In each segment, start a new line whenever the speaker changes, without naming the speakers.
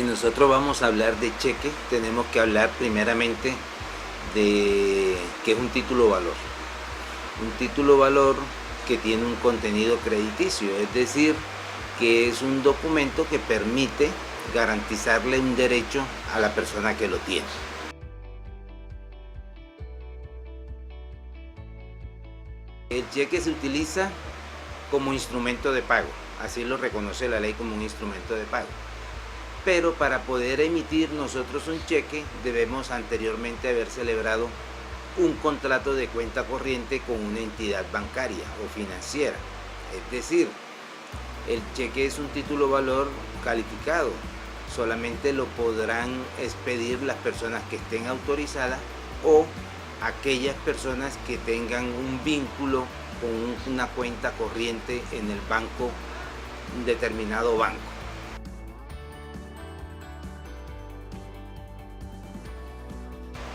Si nosotros vamos a hablar de cheque, tenemos que hablar primeramente de qué es un título valor. Un título valor que tiene un contenido crediticio, es decir, que es un documento que permite garantizarle un derecho a la persona que lo tiene. El cheque se utiliza como instrumento de pago, así lo reconoce la ley como un instrumento de pago. Pero para poder emitir nosotros un cheque debemos anteriormente haber celebrado un contrato de cuenta corriente con una entidad bancaria o financiera. Es decir, el cheque es un título valor calificado, solamente lo podrán expedir las personas que estén autorizadas o aquellas personas que tengan un vínculo con una cuenta corriente en el banco, un determinado banco.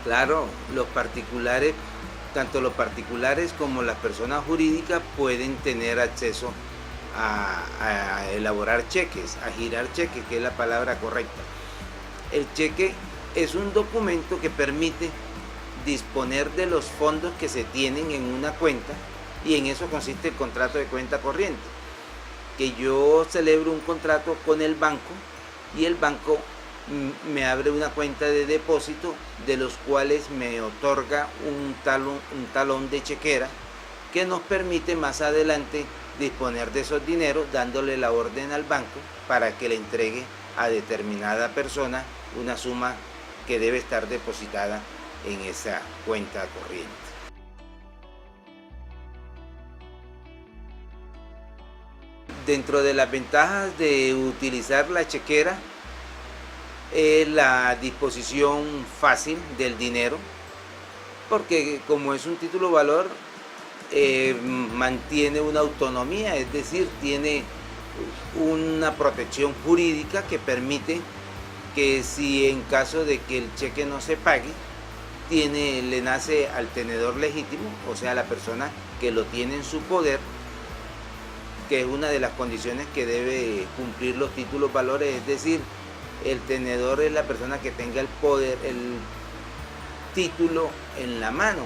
Claro, los particulares, tanto los particulares como las personas jurídicas pueden tener acceso a elaborar cheques, a girar cheques, que es la palabra correcta. El cheque es un documento que permite disponer de los fondos que se tienen en una cuenta, y en eso consiste el contrato de cuenta corriente, que yo celebro un contrato con el banco y el banco me abre una cuenta de depósito, de los cuales me otorga un talón de chequera que nos permite más adelante disponer de esos dineros, dándole la orden al banco para que le entregue a determinada persona una suma que debe estar depositada en esa cuenta corriente. Dentro de las ventajas de utilizar la chequera es la disposición fácil del dinero, porque como es un título valor, mantiene una autonomía, es decir, tiene una protección jurídica que permite que si en caso de que el cheque no se pague, le nace al tenedor legítimo, o sea, la persona que lo tiene en su poder, que es una de las condiciones que debe cumplir los títulos valores, es decir, el tenedor es la persona que tenga el poder, el título en la mano,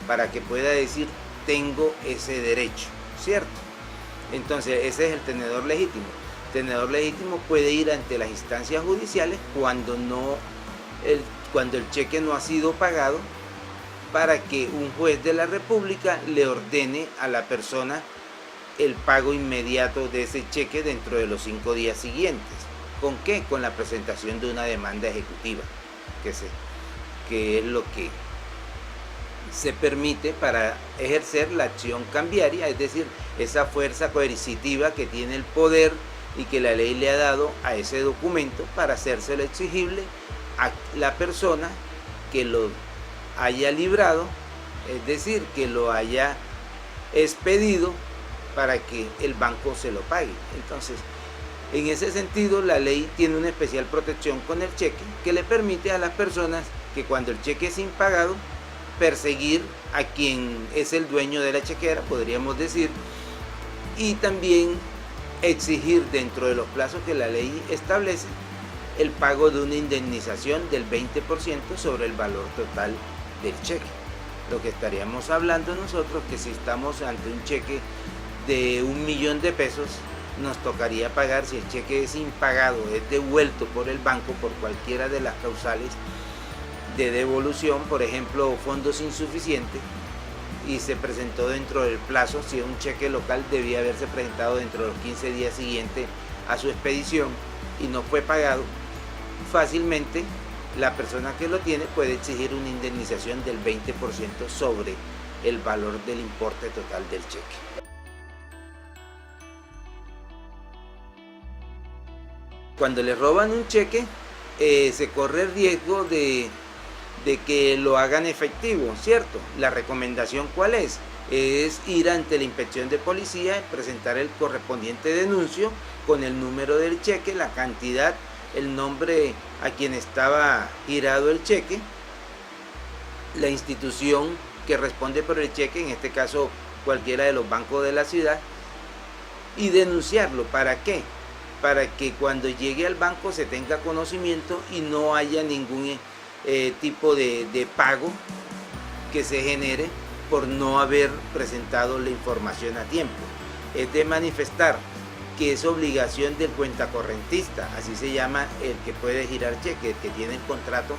para que pueda decir tengo ese derecho, ¿cierto? Entonces ese es el tenedor legítimo. El tenedor legítimo puede ir ante las instancias judiciales cuando el cheque no ha sido pagado, para que un juez de la República le ordene a la persona el pago inmediato de ese cheque dentro de los 5 días siguientes. ¿Con qué? Con la presentación de una demanda ejecutiva, que es lo que se permite para ejercer la acción cambiaria, es decir, esa fuerza coercitiva que tiene el poder y que la ley le ha dado a ese documento para hacérselo exigible a la persona que lo haya librado, es decir, que lo haya expedido para que el banco se lo pague. Entonces, en ese sentido, la ley tiene una especial protección con el cheque que le permite a las personas que cuando el cheque es impagado, perseguir a quien es el dueño de la chequera, podríamos decir, y también exigir dentro de los plazos que la ley establece el pago de una indemnización del 20% sobre el valor total del cheque. Lo que estaríamos hablando nosotros, que si estamos ante un cheque de 1 millón de pesos, nos tocaría pagar, si el cheque es impagado, es devuelto por el banco por cualquiera de las causales de devolución, por ejemplo, fondos insuficientes, y se presentó dentro del plazo. Si es un cheque local, debía haberse presentado dentro de los 15 días siguientes a su expedición y no fue pagado, fácilmente la persona que lo tiene puede exigir una indemnización del 20% sobre el valor del importe total del cheque. Cuando le roban un cheque, se corre el riesgo de que lo hagan efectivo, ¿cierto? La recomendación, ¿cuál es? Es ir ante la inspección de policía, presentar el correspondiente denuncio con el número del cheque, la cantidad, el nombre a quien estaba girado el cheque, la institución que responde por el cheque, en este caso cualquiera de los bancos de la ciudad, y denunciarlo. ¿Para qué? para que cuando llegue al banco se tenga conocimiento y no haya ningún tipo de pago que se genere por no haber presentado la información a tiempo. Es de manifestar que es obligación del cuentacorrentista, así se llama el que puede girar cheque, el que tiene el contrato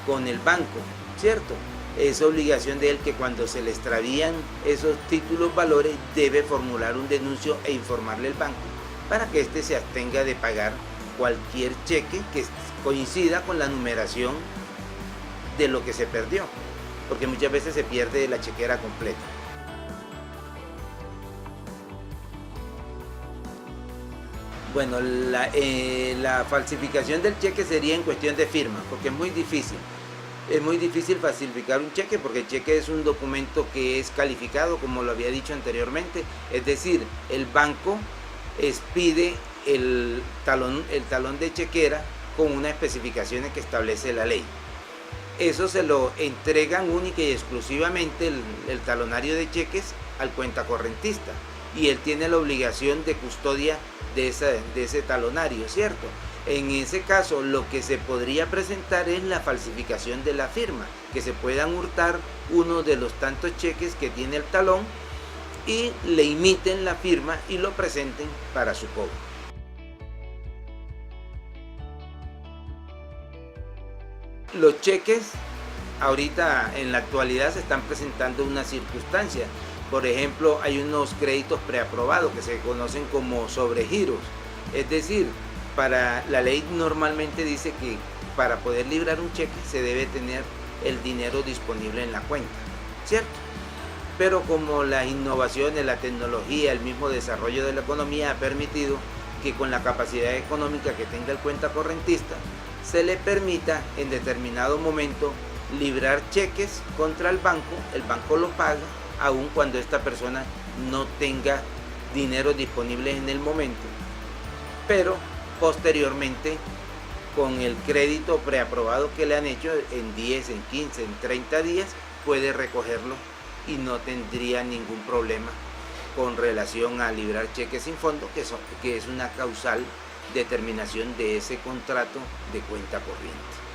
con el banco, ¿cierto? Es obligación de él que cuando se le extravían esos títulos valores debe formular un denuncio e informarle al banco para que éste se abstenga de pagar cualquier cheque que coincida con la numeración de lo que se perdió, porque muchas veces se pierde la chequera completa. Bueno, la falsificación del cheque sería en cuestión de firma, porque es muy difícil. Es muy difícil falsificar un cheque porque el cheque es un documento que es calificado, como lo había dicho anteriormente. Es decir, el banco expide el talón de chequera con unas especificaciones que establece la ley. Eso se lo entregan única y exclusivamente el talonario de cheques al cuentacorrentista y él tiene la obligación de custodia de ese talonario, ¿cierto? En ese caso, lo que se podría presentar es la falsificación de la firma, que se puedan hurtar uno de los tantos cheques que tiene el talón y le imiten la firma y lo presenten para su cobro. Los cheques ahorita en la actualidad se están presentando una circunstancia. Por ejemplo, hay unos créditos preaprobados que se conocen como sobregiros. Es decir, para la ley normalmente dice que para poder librar un cheque se debe tener el dinero disponible en la cuenta, ¿cierto? Pero como las innovaciones, la tecnología, el mismo desarrollo de la economía ha permitido que con la capacidad económica que tenga el cuentacorrentista se le permita en determinado momento librar cheques contra el banco lo paga, aun cuando esta persona no tenga dinero disponible en el momento, pero posteriormente con el crédito preaprobado que le han hecho en 10, en 15, en 30 días puede recogerlo y no tendría ningún problema con relación a librar cheques sin fondo, que es una causal determinación de ese contrato de cuenta corriente.